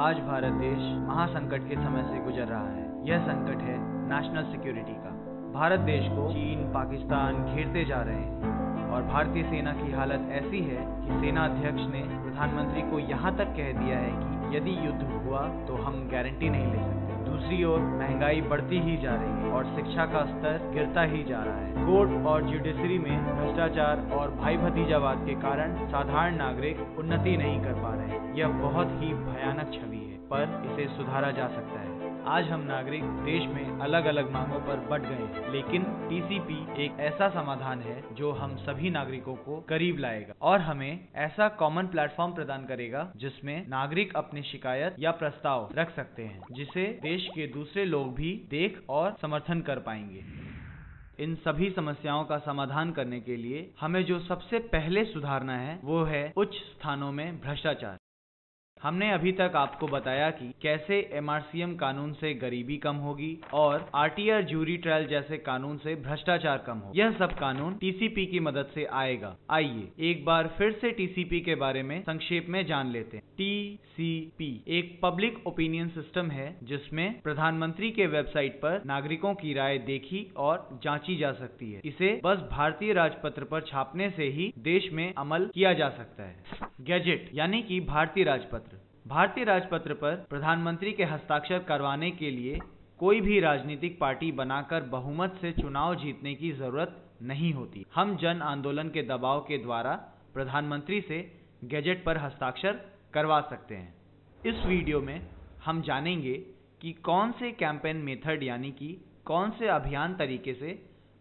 आज भारत देश महासंकट के समय से गुजर रहा है। यह संकट है नेशनल सिक्योरिटी का। भारत देश को चीन, पाकिस्तान घेरते जा रहे हैं और भारतीय सेना की हालत ऐसी है कि सेना अध्यक्ष ने प्रधानमंत्री को यहाँ तक कह दिया है कि यदि युद्ध हुआ तो हम गारंटी नहीं ले सकते। दूसरी ओर महंगाई बढ़ती ही जा रही है और शिक्षा का स्तर गिरता ही जा रहा है। कोर्ट और जुडिशरी में भ्रष्टाचार और भाई भतीजावाद के कारण साधारण नागरिक उन्नति नहीं कर पा रहे हैं। यह बहुत ही भयानक छवि है, पर इसे सुधारा जा सकता है। आज हम नागरिक देश में अलग अलग मांगों पर बंट गए हैं, लेकिन टीसीपी एक ऐसा समाधान है जो हम सभी नागरिकों को करीब लाएगा और हमें ऐसा कॉमन प्लेटफॉर्म प्रदान करेगा जिसमें नागरिक अपनी शिकायत या प्रस्ताव रख सकते हैं, जिसे देश के दूसरे लोग भी देख और समर्थन कर पाएंगे। इन सभी समस्याओं का समाधान करने के लिए हमें जो सबसे पहले सुधारना है वो है उच्च स्थानों में भ्रष्टाचार। हमने अभी तक आपको बताया कि कैसे एमआरसीएम कानून से गरीबी कम होगी और आरटीआर जूरी ट्रायल जैसे कानून से भ्रष्टाचार कम हो। यह सब कानून टीसीपी की मदद से आएगा। आइए एक बार फिर से टीसीपी के बारे में संक्षेप में जान लेते हैं। टीसीपी एक पब्लिक ओपिनियन सिस्टम है जिसमें प्रधानमंत्री के वेबसाइट पर नागरिकों की राय देखी और जांची जा सकती है। इसे बस भारतीय राजपत्र पर छापने से ही देश में अमल किया जा सकता है। गैजेट यानी कि भारतीय राजपत्र। भारतीय राजपत्र पर प्रधानमंत्री के हस्ताक्षर करवाने के लिए कोई भी राजनीतिक पार्टी बनाकर बहुमत से चुनाव जीतने की जरूरत नहीं होती। हम जन आंदोलन के दबाव के द्वारा प्रधानमंत्री से गैजेट पर हस्ताक्षर करवा सकते हैं। इस वीडियो में हम जानेंगे कि कौन से कैंपेन मेथड यानी कि कौन से अभियान तरीके से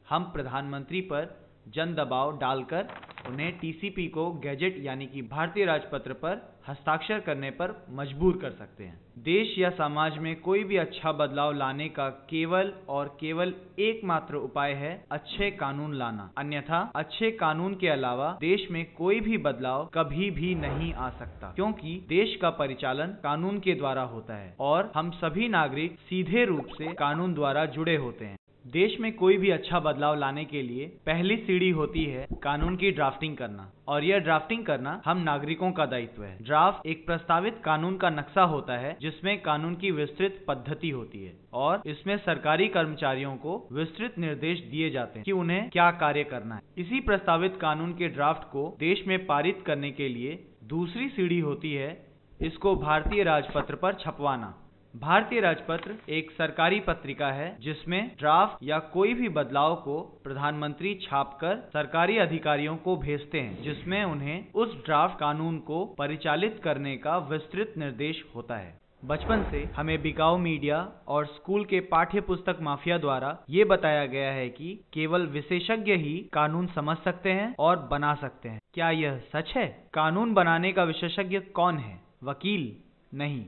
हम प्रधानमंत्री पर जन दबाव डालकर उन्हें टीसीपी को गैजेट यानी कि भारतीय राजपत्र पर हस्ताक्षर करने पर मजबूर कर सकते हैं। देश या समाज में कोई भी अच्छा बदलाव लाने का केवल और केवल एकमात्र उपाय है अच्छे कानून लाना। अन्यथा अच्छे कानून के अलावा देश में कोई भी बदलाव कभी भी नहीं आ सकता, क्योंकि देश का परिचालन कानून के द्वारा होता है और हम सभी नागरिक सीधे रूप से कानून द्वारा जुड़े होते हैं। देश में कोई भी अच्छा बदलाव लाने के लिए पहली सीढ़ी होती है कानून की ड्राफ्टिंग करना, और यह ड्राफ्टिंग करना हम नागरिकों का दायित्व है। ड्राफ्ट एक प्रस्तावित कानून का नक्शा होता है जिसमें कानून की विस्तृत पद्धति होती है और इसमें सरकारी कर्मचारियों को विस्तृत निर्देश दिए जाते हैं कि उन्हें क्या कार्य करना है। इसी प्रस्तावित कानून के ड्राफ्ट को देश में पारित करने के लिए दूसरी सीढ़ी होती है इसको भारतीय राजपत्र पर छपवाना। भारतीय राजपत्र एक सरकारी पत्रिका है जिसमें ड्राफ्ट या कोई भी बदलाव को प्रधानमंत्री छापकर सरकारी अधिकारियों को भेजते हैं, जिसमें उन्हें उस ड्राफ्ट कानून को परिचालित करने का विस्तृत निर्देश होता है। बचपन से हमें बिकाऊ मीडिया और स्कूल के पाठ्य पुस्तक माफिया द्वारा ये बताया गया है कि केवल विशेषज्ञ ही कानून समझ सकते हैं और बना सकते हैं। क्या यह सच है? कानून बनाने का विशेषज्ञ कौन है? वकील? नहीं,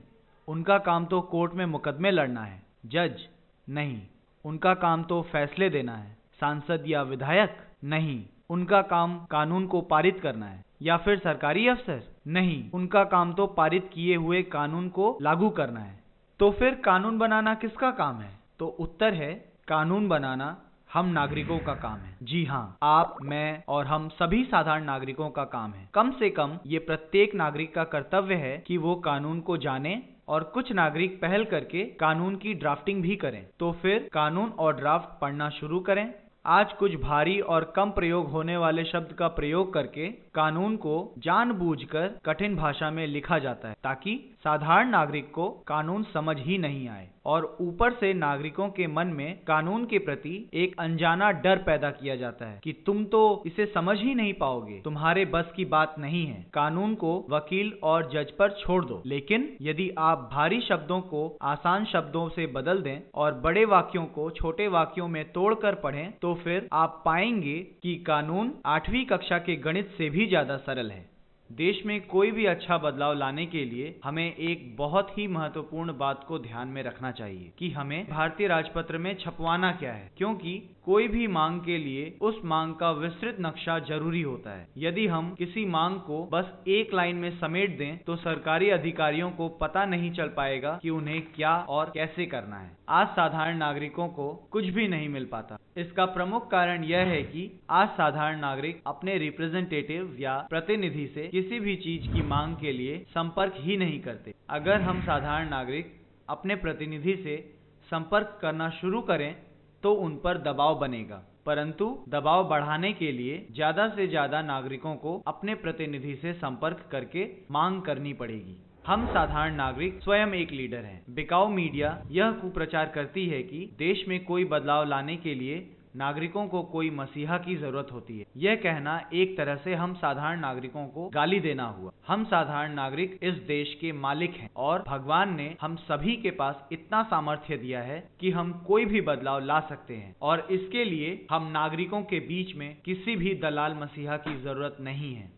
उनका काम तो कोर्ट में मुकदमे लड़ना है। जज? नहीं, उनका काम तो फैसले देना है। सांसद या विधायक? नहीं, उनका काम कानून को पारित करना है। या फिर सरकारी अफसर? नहीं, उनका काम तो पारित किए हुए कानून को लागू करना है। तो फिर कानून बनाना किसका काम है? तो उत्तर है कानून बनाना हम नागरिकों का काम है। जी हाँ, आप, मैं और हम सभी साधारण नागरिकों का काम है। कम से कम ये प्रत्येक नागरिक का कर्तव्य है कि वो कानून को जाने और कुछ नागरिक पहल करके कानून की ड्राफ्टिंग भी करें। तो फिर कानून और ड्राफ्ट पढ़ना शुरू करें। आज कुछ भारी और कम प्रयोग होने वाले शब्द का प्रयोग करके कानून को जानबूझकर कठिन भाषा में लिखा जाता है ताकि साधारण नागरिक को कानून समझ ही नहीं आए, और ऊपर से नागरिकों के मन में कानून के प्रति एक अनजाना डर पैदा किया जाता है कि तुम तो इसे समझ ही नहीं पाओगे, तुम्हारे बस की बात नहीं है, कानून को वकील और जज पर छोड़ दो। लेकिन यदि आप भारी शब्दों को आसान शब्दों से बदल दें और बड़े वाक्यों को छोटे वाक्यों में तोड़कर पढ़ें तो फिर आप पाएंगे कि कानून 8वीं कक्षा के गणित से भी ज्यादा सरल है। देश में कोई भी अच्छा बदलाव लाने के लिए हमें एक बहुत ही महत्वपूर्ण बात को ध्यान में रखना चाहिए कि हमें भारतीय राजपत्र में छपवाना क्या है, क्योंकि कोई भी मांग के लिए उस मांग का विस्तृत नक्शा जरूरी होता है। यदि हम किसी मांग को बस एक लाइन में समेट दें तो सरकारी अधिकारियों को पता नहीं चल पाएगा कि उन्हें क्या और कैसे करना है। आज साधारण नागरिकों को कुछ भी नहीं मिल पाता। इसका प्रमुख कारण यह है कि आज साधारण नागरिक अपने रिप्रेजेंटेटिव या प्रतिनिधि से किसी भी चीज की मांग के लिए संपर्क ही नहीं करते। अगर हम साधारण नागरिक अपने प्रतिनिधि से संपर्क करना शुरू करें तो उन पर दबाव बनेगा, परंतु दबाव बढ़ाने के लिए ज्यादा से ज्यादा नागरिकों को अपने प्रतिनिधि से संपर्क करके मांग करनी पड़ेगी। हम साधारण नागरिक स्वयं एक लीडर हैं। बिकाऊ मीडिया यह कुप्रचार करती है कि देश में कोई बदलाव लाने के लिए नागरिकों को कोई मसीहा की जरूरत होती है। यह कहना एक तरह से हम साधारण नागरिकों को गाली देना हुआ। हम साधारण नागरिक इस देश के मालिक हैं और भगवान ने हम सभी के पास इतना सामर्थ्य दिया है कि हम कोई भी बदलाव ला सकते हैं और इसके लिए हम नागरिकों के बीच में किसी भी दलाल मसीहा की जरूरत नहीं है।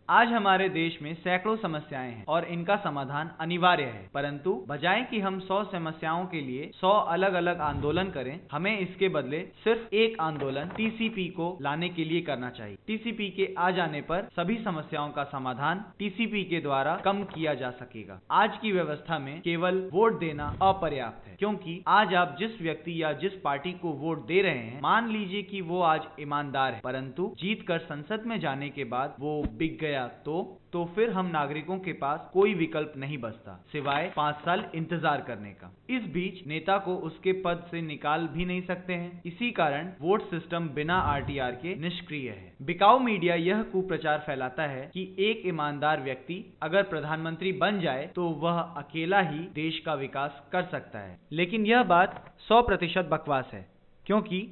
आज हमारे देश में सैकड़ों समस्याएं हैं और इनका समाधान अनिवार्य है, परंतु बजाय कि हम 100 समस्याओं के लिए 100 अलग अलग आंदोलन करें, हमें इसके बदले सिर्फ एक आंदोलन टीसीपी को लाने के लिए करना चाहिए। टीसीपी के आ जाने पर सभी समस्याओं का समाधान टीसीपी के द्वारा कम किया जा सकेगा। आज की व्यवस्था में केवल वोट देना अपर्याप्त है, क्योंकि आज आप जिस व्यक्ति या जिस पार्टी को वोट दे रहे हैं, मान लीजिए कि वो आज ईमानदार है, परंतु जीत कर संसद में जाने के बाद वो बिक गया तो फिर हम नागरिकों के पास कोई विकल्प नहीं बचता सिवाय 5 साल इंतजार करने का। इस बीच नेता को उसके पद से निकाल भी नहीं सकते हैं। इसी कारण वोट सिस्टम बिना आरटीआर के निष्क्रिय है। बिकाऊ मीडिया यह कुप्रचार फैलाता है कि एक ईमानदार व्यक्ति अगर प्रधानमंत्री बन जाए तो वह अकेला ही देश का विकास कर सकता है, लेकिन यह बात 100% बकवास है, क्योंकि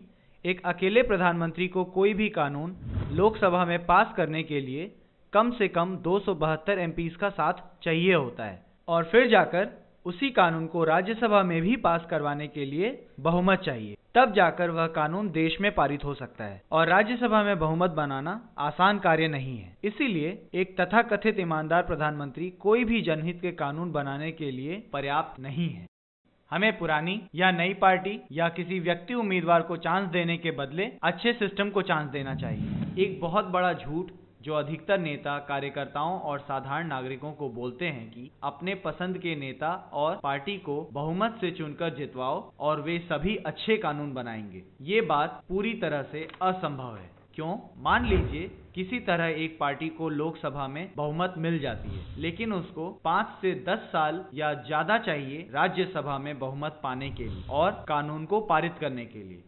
एक अकेले प्रधानमंत्री को कोई भी कानून लोकसभा में पास करने के लिए कम से कम 272 एमपीज का साथ चाहिए होता है और फिर जाकर उसी कानून को राज्यसभा में भी पास करवाने के लिए बहुमत चाहिए। तब जाकर वह कानून देश में पारित हो सकता है और राज्यसभा में बहुमत बनाना आसान कार्य नहीं है। इसीलिए एक तथाकथित ईमानदार प्रधानमंत्री कोई भी जनहित के कानून बनाने के लिए पर्याप्त नहीं है। हमें पुरानी या नई पार्टी या किसी व्यक्ति उम्मीदवार को चांस देने के बदले अच्छे सिस्टम को चांस देना चाहिए। एक बहुत बड़ा झूठ जो अधिकतर नेता, कार्यकर्ताओं और साधारण नागरिकों को बोलते हैं कि अपने पसंद के नेता और पार्टी को बहुमत से चुनकर जितवाओ और वे सभी अच्छे कानून बनाएंगे। ये बात पूरी तरह से असंभव है। क्यों? मान लीजिए किसी तरह एक पार्टी को लोकसभा में बहुमत मिल जाती है, लेकिन उसको 5 से 10 साल या ज्यादा चाहिए राज्यसभा में बहुमत पाने के लिए और कानून को पारित करने के लिए।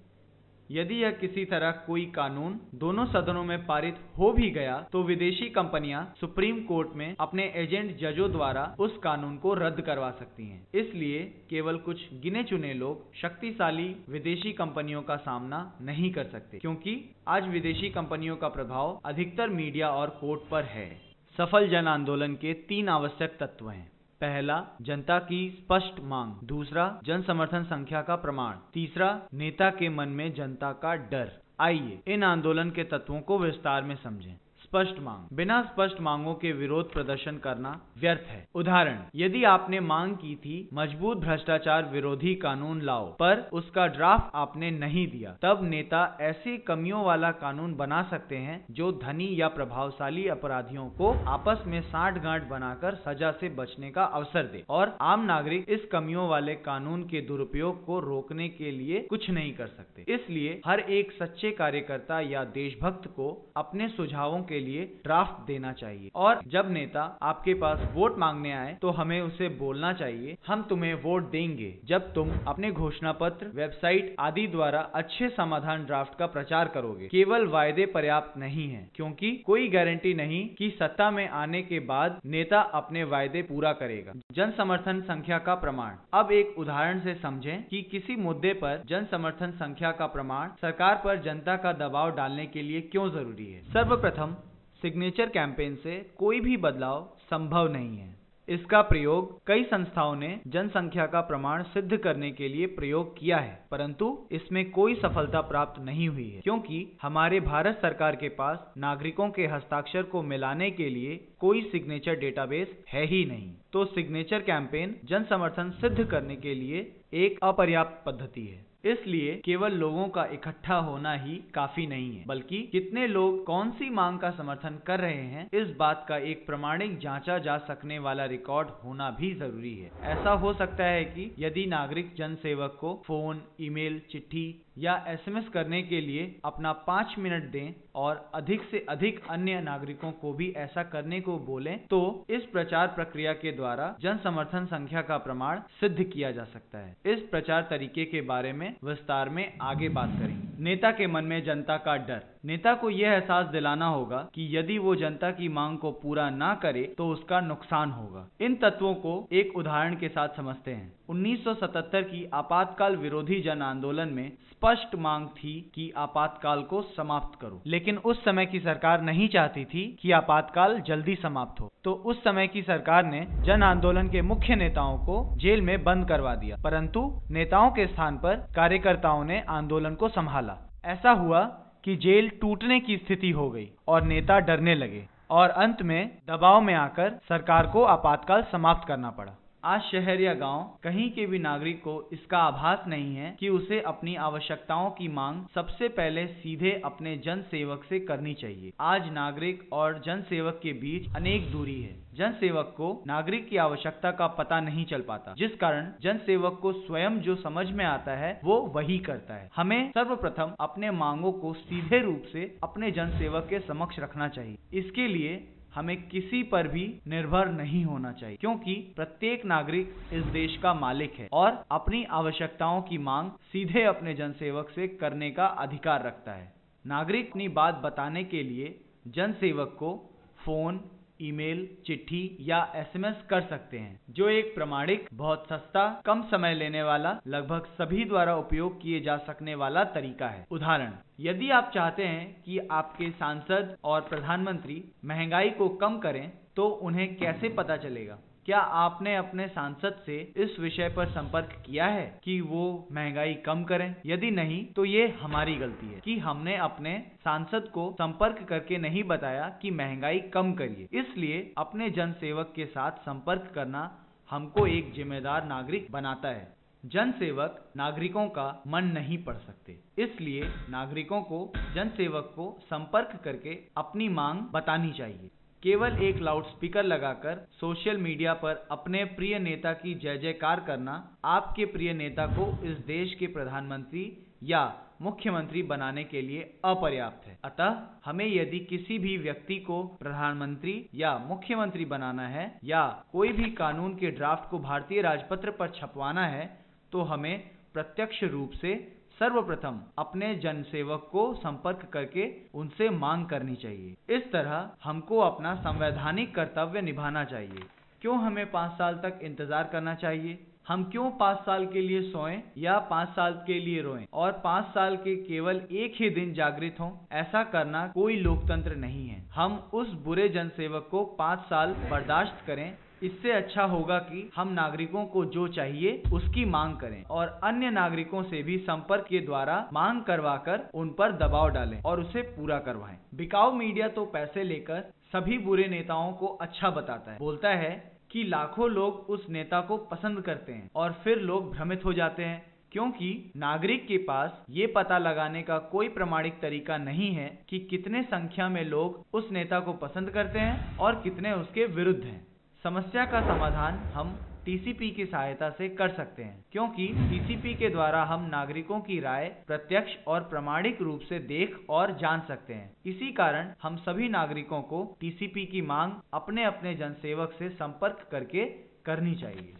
यदि यह किसी तरह कोई कानून दोनों सदनों में पारित हो भी गया तो विदेशी कंपनियां सुप्रीम कोर्ट में अपने एजेंट जजों द्वारा उस कानून को रद्द करवा सकती हैं। इसलिए केवल कुछ गिने चुने लोग शक्तिशाली विदेशी कंपनियों का सामना नहीं कर सकते, क्योंकि आज विदेशी कंपनियों का प्रभाव अधिकतर मीडिया और कोर्ट पर है। सफल जन आंदोलन के 3 आवश्यक तत्व हैं। पहला, जनता की स्पष्ट मांग। दूसरा, जन समर्थन संख्या का प्रमाण। तीसरा, नेता के मन में जनता का डर। आइए इन आंदोलन के तत्वों को विस्तार में समझें। स्पष्ट मांग। बिना स्पष्ट मांगों के विरोध प्रदर्शन करना व्यर्थ है। उदाहरण, यदि आपने मांग की थी मजबूत भ्रष्टाचार विरोधी कानून लाओ, पर उसका ड्राफ्ट आपने नहीं दिया, तब नेता ऐसी कमियों वाला कानून बना सकते हैं जो धनी या प्रभावशाली अपराधियों को आपस में साठगांठ बनाकर सजा से बचने का अवसर दे और आम नागरिक इस कमियों वाले कानून के दुरुपयोग को रोकने के लिए कुछ नहीं कर सकते। इसलिए हर एक सच्चे कार्यकर्ता या देशभक्त को अपने सुझावों के लिए ड्राफ्ट देना चाहिए और जब नेता आपके पास वोट मांगने आए तो हमें उसे बोलना चाहिए, हम तुम्हें वोट देंगे जब तुम अपने घोषणा पत्र, वेबसाइट आदि द्वारा अच्छे समाधान ड्राफ्ट का प्रचार करोगे। केवल वायदे पर्याप्त नहीं है, क्योंकि कोई गारंटी नहीं कि सत्ता में आने के बाद नेता अपने वायदे पूरा करेगा। जन समर्थन संख्या का प्रमाण। अब एक उदाहरण से समझें कि किसी मुद्दे पर जन समर्थन संख्या का प्रमाण सरकार पर जनता का दबाव डालने के लिए क्यों जरूरी है। सर्वप्रथम, सिग्नेचर कैंपेन से कोई भी बदलाव संभव नहीं है। इसका प्रयोग कई संस्थाओं ने जनसंख्या का प्रमाण सिद्ध करने के लिए प्रयोग किया है, परंतु इसमें कोई सफलता प्राप्त नहीं हुई है, क्योंकि हमारे भारत सरकार के पास नागरिकों के हस्ताक्षर को मिलाने के लिए कोई सिग्नेचर डेटाबेस है ही नहीं। तो सिग्नेचर कैंपेन जन समर्थन सिद्ध करने के लिए एक अपर्याप्त पद्धति है। इसलिए केवल लोगों का इकट्ठा होना ही काफी नहीं है, बल्कि कितने लोग कौन सी मांग का समर्थन कर रहे हैं, इस बात का एक प्रामाणिक जांचा जा सकने वाला रिकॉर्ड होना भी जरूरी है। ऐसा हो सकता है कि यदि नागरिक जनसेवक को फोन, ईमेल, चिट्ठी या एसएमएस करने के लिए अपना 5 मिनट दें और अधिक से अधिक अन्य नागरिकों को भी ऐसा करने को बोलें, तो इस प्रचार प्रक्रिया के द्वारा जन समर्थन संख्या का प्रमाण सिद्ध किया जा सकता है। इस प्रचार तरीके के बारे में विस्तार में आगे बात करेंगे। नेता के मन में जनता का डर। नेता को यह एहसास दिलाना होगा कि यदि वो जनता की मांग को पूरा ना करे तो उसका नुकसान होगा। इन तत्वों को एक उदाहरण के साथ समझते हैं। 1977 की आपातकाल विरोधी जन आंदोलन में स्पष्ट मांग थी कि आपातकाल को समाप्त करो, लेकिन उस समय की सरकार नहीं चाहती थी कि आपातकाल जल्दी समाप्त हो। तो उस समय की सरकार ने जन आंदोलन के मुख्य नेताओं को जेल में बंद करवा दिया, परंतु नेताओं के स्थान पर कार्यकर्ताओं ने आंदोलन को संभाला। ऐसा हुआ कि जेल टूटने की स्थिति हो गई और नेता डरने लगे और अंत में दबाव में आकर सरकार को आपातकाल समाप्त करना पड़ा। आज शहर या गांव कहीं के भी नागरिक को इसका आभास नहीं है कि उसे अपनी आवश्यकताओं की मांग सबसे पहले सीधे अपने जन सेवक से करनी चाहिए। आज नागरिक और जन सेवक के बीच अनेक दूरी है। जन सेवक को नागरिक की आवश्यकता का पता नहीं चल पाता, जिस कारण जन सेवक को स्वयं जो समझ में आता है वो वही करता है। हमें सर्वप्रथम अपने मांगों को सीधे रूप से अपने जन सेवक के समक्ष रखना चाहिए। इसके लिए हमें किसी पर भी निर्भर नहीं होना चाहिए, क्योंकि प्रत्येक नागरिक इस देश का मालिक है और अपनी आवश्यकताओं की मांग सीधे अपने जनसेवक से करने का अधिकार रखता है। नागरिक अपनी बात बताने के लिए जनसेवक को फोन, ईमेल, चिट्ठी या एसएमएस कर सकते हैं, जो एक प्रामाणिक, बहुत सस्ता, कम समय लेने वाला, लगभग सभी द्वारा उपयोग किए जा सकने वाला तरीका है। उदाहरण, यदि आप चाहते हैं कि आपके सांसद और प्रधानमंत्री महंगाई को कम करें, तो उन्हें कैसे पता चलेगा? क्या आपने अपने सांसद से इस विषय पर संपर्क किया है कि वो महंगाई कम करें? यदि नहीं, तो ये हमारी गलती है कि हमने अपने सांसद को संपर्क करके नहीं बताया कि महंगाई कम करिए। इसलिए अपने जन सेवक के साथ संपर्क करना हमको एक जिम्मेदार नागरिक बनाता है। जन सेवक नागरिकों का मन नहीं पढ़ सकते, इसलिए नागरिकों को जन सेवक को संपर्क करके अपनी मांग बतानी चाहिए। केवल एक लाउडस्पीकर लगाकर सोशल मीडिया पर अपने प्रिय नेता की जय जयकार करना आपके प्रिय नेता को इस देश के प्रधानमंत्री या मुख्यमंत्री बनाने के लिए अपर्याप्त है। अतः हमें यदि किसी भी व्यक्ति को प्रधानमंत्री या मुख्यमंत्री बनाना है या कोई भी कानून के ड्राफ्ट को भारतीय राजपत्र पर छपवाना है, तो हमें प्रत्यक्ष रूप से सर्वप्रथम अपने जनसेवक को संपर्क करके उनसे मांग करनी चाहिए। इस तरह हमको अपना संवैधानिक कर्तव्य निभाना चाहिए। क्यों हमें 5 साल तक इंतजार करना चाहिए? हम क्यों 5 साल के लिए सोएं या 5 साल के लिए रोएं और 5 साल के केवल एक ही दिन जागृत हों? ऐसा करना कोई लोकतंत्र नहीं है। हम उस बुरे जनसेवक को 5 साल बर्दाश्त करें। इससे अच्छा होगा कि हम नागरिकों को जो चाहिए उसकी मांग करें और अन्य नागरिकों से भी संपर्क के द्वारा मांग करवाकर उन पर दबाव डालें और उसे पूरा करवाएं। बिकाऊ मीडिया तो पैसे लेकर सभी बुरे नेताओं को अच्छा बताता है, बोलता है कि लाखों लोग उस नेता को पसंद करते हैं और फिर लोग भ्रमित हो जाते हैं, क्योंकि नागरिक के पास ये पता लगाने का कोई प्रामाणिक तरीका नहीं है कि कितने संख्या में लोग उस नेता को पसंद करते हैं और कितने उसके विरुद्ध हैं। समस्या का समाधान हम टीसीपी की सहायता से कर सकते हैं, क्योंकि टीसीपी के द्वारा हम नागरिकों की राय प्रत्यक्ष और प्रामाणिक रूप से देख और जान सकते हैं। इसी कारण हम सभी नागरिकों को टीसीपी की मांग अपने अपने जनसेवक से संपर्क करके करनी चाहिए।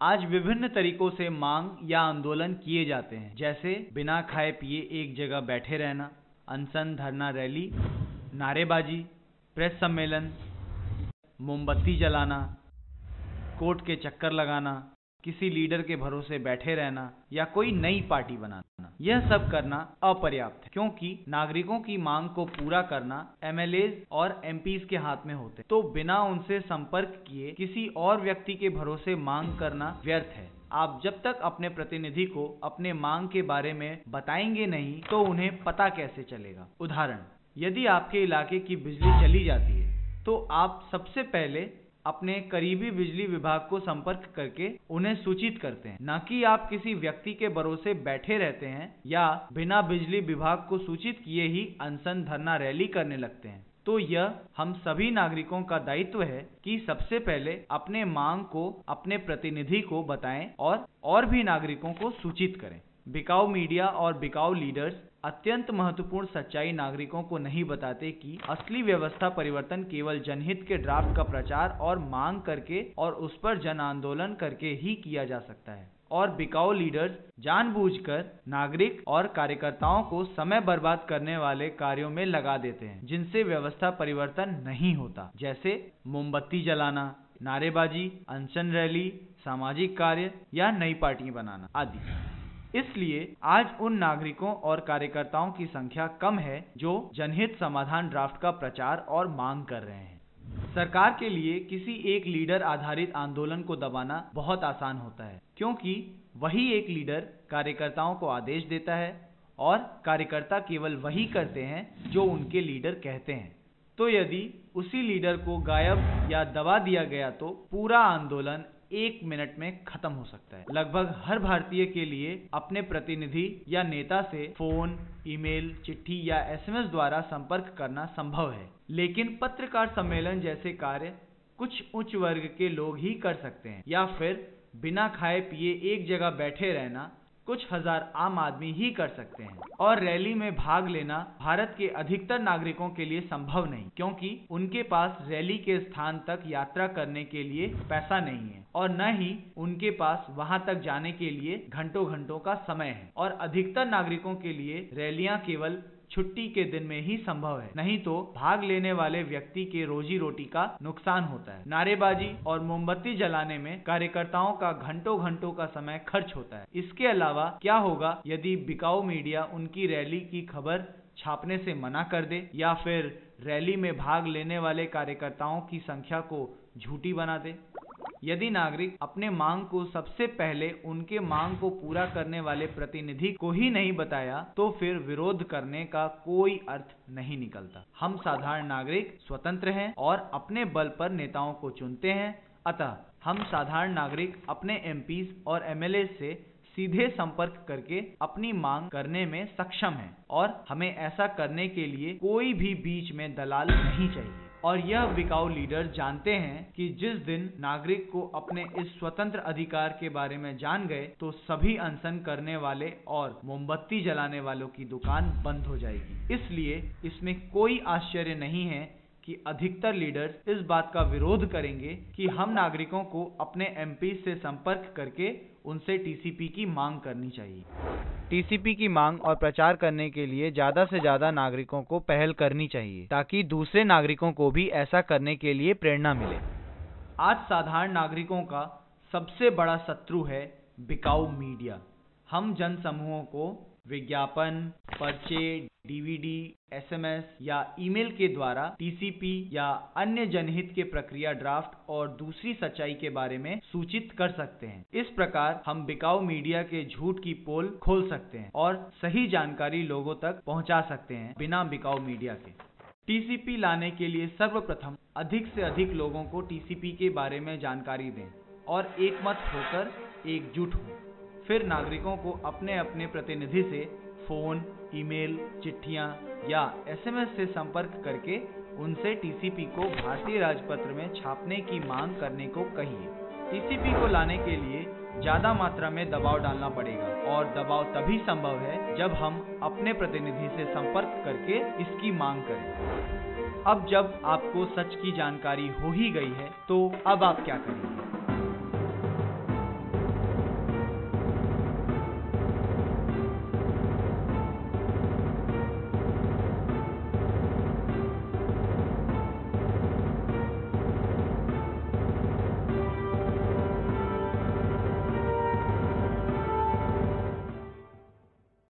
आज विभिन्न तरीकों से मांग या आंदोलन किए जाते हैं, जैसे बिना खाए पिए एक जगह बैठे रहना, अनशन, धरना, रैली, नारेबाजी, प्रेस सम्मेलन, मोमबत्ती जलाना, कोर्ट के चक्कर लगाना, किसी लीडर के भरोसे बैठे रहना या कोई नई पार्टी बनाना। यह सब करना अपर्याप्त है, क्योंकि नागरिकों की मांग को पूरा करना एमएलएज और एमपीज के हाथ में होते हैं। तो बिना उनसे संपर्क किए किसी और व्यक्ति के भरोसे मांग करना व्यर्थ है। आप जब तक अपने प्रतिनिधि को अपने मांग के बारे में बताएंगे नहीं, तो उन्हें पता कैसे चलेगा? उदाहरण, यदि आपके इलाके की बिजली चली जाती है, तो आप सबसे पहले अपने करीबी बिजली विभाग को संपर्क करके उन्हें सूचित करते हैं, न कि आप किसी व्यक्ति के भरोसे बैठे रहते हैं या बिना बिजली विभाग को सूचित किए ही अनशन, धरना, रैली करने लगते हैं। तो यह हम सभी नागरिकों का दायित्व है कि सबसे पहले अपने मांग को अपने प्रतिनिधि को बताएं और भी नागरिकों को सूचित करें। बिकाऊ मीडिया और बिकाऊ लीडर्स अत्यंत महत्वपूर्ण सच्चाई नागरिकों को नहीं बताते कि असली व्यवस्था परिवर्तन केवल जनहित के ड्राफ्ट का प्रचार और मांग करके और उस पर जन आंदोलन करके ही किया जा सकता है। और बिकाऊ लीडर्स जानबूझकर नागरिक और कार्यकर्ताओं को समय बर्बाद करने वाले कार्यों में लगा देते हैं जिनसे व्यवस्था परिवर्तन नहीं होता, जैसे मोमबत्ती जलाना, नारेबाजी, अनशन रैली, सामाजिक कार्य या नई पार्टी बनाना आदि। इसलिए आज उन नागरिकों और कार्यकर्ताओं की संख्या कम है जो जनहित समाधान ड्राफ्ट का प्रचार और मांग कर रहे हैं। सरकार के लिए किसी एक लीडर आधारित आंदोलन को दबाना बहुत आसान होता है, क्योंकि वही एक लीडर कार्यकर्ताओं को आदेश देता है और कार्यकर्ता केवल वही करते हैं जो उनके लीडर कहते हैं। तो यदि उसी लीडर को गायब या दबा दिया गया तो पूरा आंदोलन 1 मिनट में खत्म हो सकता है। लगभग हर भारतीय के लिए अपने प्रतिनिधि या नेता से फोन, ईमेल, चिट्ठी या एसएमएस द्वारा संपर्क करना संभव है, लेकिन पत्रकार सम्मेलन जैसे कार्य कुछ उच्च वर्ग के लोग ही कर सकते हैं, या फिर बिना खाए पिए एक जगह बैठे रहना कुछ हजार आम आदमी ही कर सकते हैं। और रैली में भाग लेना भारत के अधिकतर नागरिकों के लिए संभव नहीं, क्योंकि उनके पास रैली के स्थान तक यात्रा करने के लिए पैसा नहीं है और न ही उनके पास वहां तक जाने के लिए घंटों घंटों का समय है। और अधिकतर नागरिकों के लिए रैलियां केवल छुट्टी के दिन में ही संभव है, नहीं तो भाग लेने वाले व्यक्ति के रोजी रोटी का नुकसान होता है। नारेबाजी और मोमबत्ती जलाने में कार्यकर्ताओं का घंटों घंटों का समय खर्च होता है। इसके अलावा क्या होगा यदि बिकाऊ मीडिया उनकी रैली की खबर छापने से मना कर दे, या फिर रैली में भाग लेने वाले कार्यकर्ताओं की संख्या को झूठी बना दे? यदि नागरिक अपने मांग को सबसे पहले उनके मांग को पूरा करने वाले प्रतिनिधि को ही नहीं बताया, तो फिर विरोध करने का कोई अर्थ नहीं निकलता। हम साधारण नागरिक स्वतंत्र हैं और अपने बल पर नेताओं को चुनते हैं, अतः हम साधारण नागरिक अपने एमपीज और एमएलए से सीधे संपर्क करके अपनी मांग करने में सक्षम हैं और हमें ऐसा करने के लिए कोई भी बीच में दलाल नहीं चाहिए। और यह बिकाऊ लीडर जानते हैं कि जिस दिन नागरिक को अपने इस स्वतंत्र अधिकार के बारे में जान गए तो सभी अनशन करने वाले और मोमबत्ती जलाने वालों की दुकान बंद हो जाएगी। इसलिए इसमें कोई आश्चर्य नहीं है कि अधिकतर लीडर्स इस बात का विरोध करेंगे कि हम नागरिकों को अपने एमपी से संपर्क करके उनसे टीसीपी की मांग करनी चाहिए। टीसीपी की मांग और प्रचार करने के लिए ज्यादा से ज्यादा नागरिकों को पहल करनी चाहिए, ताकि दूसरे नागरिकों को भी ऐसा करने के लिए प्रेरणा मिले। आज साधारण नागरिकों का सबसे बड़ा शत्रु है बिकाऊ मीडिया। हम जन समूहों को विज्ञापन, पर्चे, डीवीडी, एसएमएस या ईमेल के द्वारा टीसीपी या अन्य जनहित के प्रक्रिया ड्राफ्ट और दूसरी सच्चाई के बारे में सूचित कर सकते हैं। इस प्रकार हम बिकाऊ मीडिया के झूठ की पोल खोल सकते हैं और सही जानकारी लोगों तक पहुंचा सकते हैं बिना बिकाऊ मीडिया के। टीसीपी लाने के लिए सर्वप्रथम अधिक से अधिक लोगों को टीसीपी के बारे में जानकारी दें और एकमत होकर एकजुट हों। फिर नागरिकों को अपने अपने प्रतिनिधि से फोन, ईमेल, चिट्ठियां या एसएमएस से संपर्क करके उनसे टीसीपी को भारतीय राजपत्र में छापने की मांग करने को कहिए। टीसीपी को लाने के लिए ज्यादा मात्रा में दबाव डालना पड़ेगा और दबाव तभी संभव है जब हम अपने प्रतिनिधि से संपर्क करके इसकी मांग करें। अब जब आपको सच की जानकारी हो ही गई है, तो अब आप क्या करेंगे?